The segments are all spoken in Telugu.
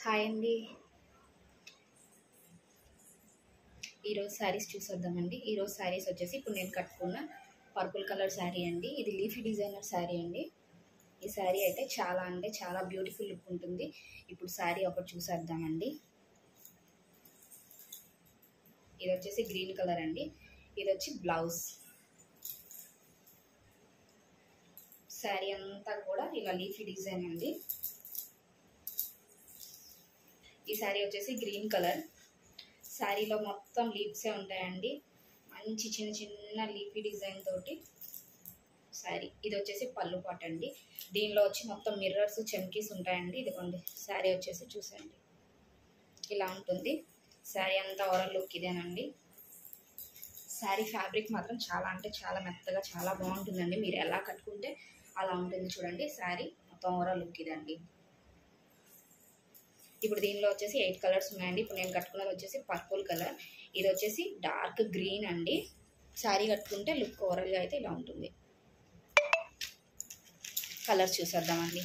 హాయ్ అండి. ఈరోజు శారీస్ చూసేద్దామండి. ఈరోజు శారీస్ వచ్చేసి ఇప్పుడు నేను కట్టుకున్న పర్పుల్ కలర్ శారీ అండి. ఇది లీఫీ డిజైనర్ శారీ అండి. ఈ శారీ అయితే చాలా అంటే చాలా బ్యూటిఫుల్ లుక్ ఉంటుంది. ఇప్పుడు శారీ ఒకటి చూసేద్దామండి. ఇది వచ్చేసి గ్రీన్ కలర్ అండి. ఇది వచ్చి బ్లౌజ్. శారీ అంతా కూడా ఇలా లీఫీ డిజైన్ అండి. ఈ శారీ వచ్చేసి గ్రీన్ కలర్. శారీలో మొత్తం లీవ్సే ఉంటాయండి. మంచి చిన్న చిన్న లీఫీ డిజైన్ తోటి శారీ. ఇది వచ్చేసి పళ్ళు పాట్ అండి. దీనిలో వచ్చి మొత్తం మిర్రర్స్ చెమ్కీస్ ఉంటాయండి. ఇదిగోండి శారీ వచ్చేసి చూసండి ఇలా ఉంటుంది. శారీ అంతా ఓవరాల్ లుక్ ఇదేనండి. శారీ ఫ్యాబ్రిక్ మాత్రం చాలా అంటే చాలా మెత్తగా చాలా బాగుంటుందండి. మీరు ఎలా కట్టుకుంటే అలా ఉంటుంది. చూడండి శారీ మొత్తం ఓవరాల్ లుక్ ఇదండి. ఇప్పుడు దీనిలో వచ్చేసి 8 కలర్స్ ఉన్నాయండి. ఇప్పుడు నేను కట్టుకున్నది వచ్చేసి పర్పుల్ కలర్. ఇది వచ్చేసి డార్క్ గ్రీన్ అండి. శారీ కట్టుకుంటే లుక్ ఓవరాల్గా అయితే ఇలా ఉంటుంది. కలర్స్ చూసేద్దామండి.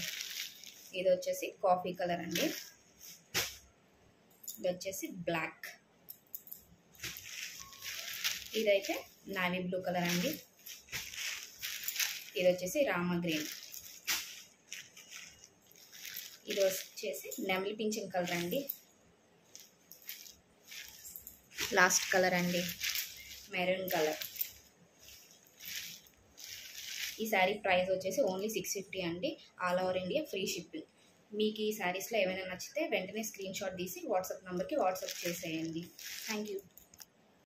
ఇది వచ్చేసి కాఫీ కలర్ అండి. ఇది వచ్చేసి బ్లాక్. ఇదైతే నావీ బ్లూ కలర్ అండి. ఇది వచ్చేసి రామా గ్రీన్. ఇది వచ్చేసి నెమలి పింఛన్ కలర్ అండి. లాస్ట్ కలర్ అండి మెరూన్ కలర్. ఈ శారీ ప్రైస్ వచ్చేసి ఓన్లీ 650 అండి. All over India free shipping. మీకు ఈ శారీస్లో ఏమైనా నచ్చితే వెంటనే స్క్రీన్ షాట్ తీసి వాట్సాప్ నెంబర్కి వాట్సాప్ చేసేయండి. Thank you.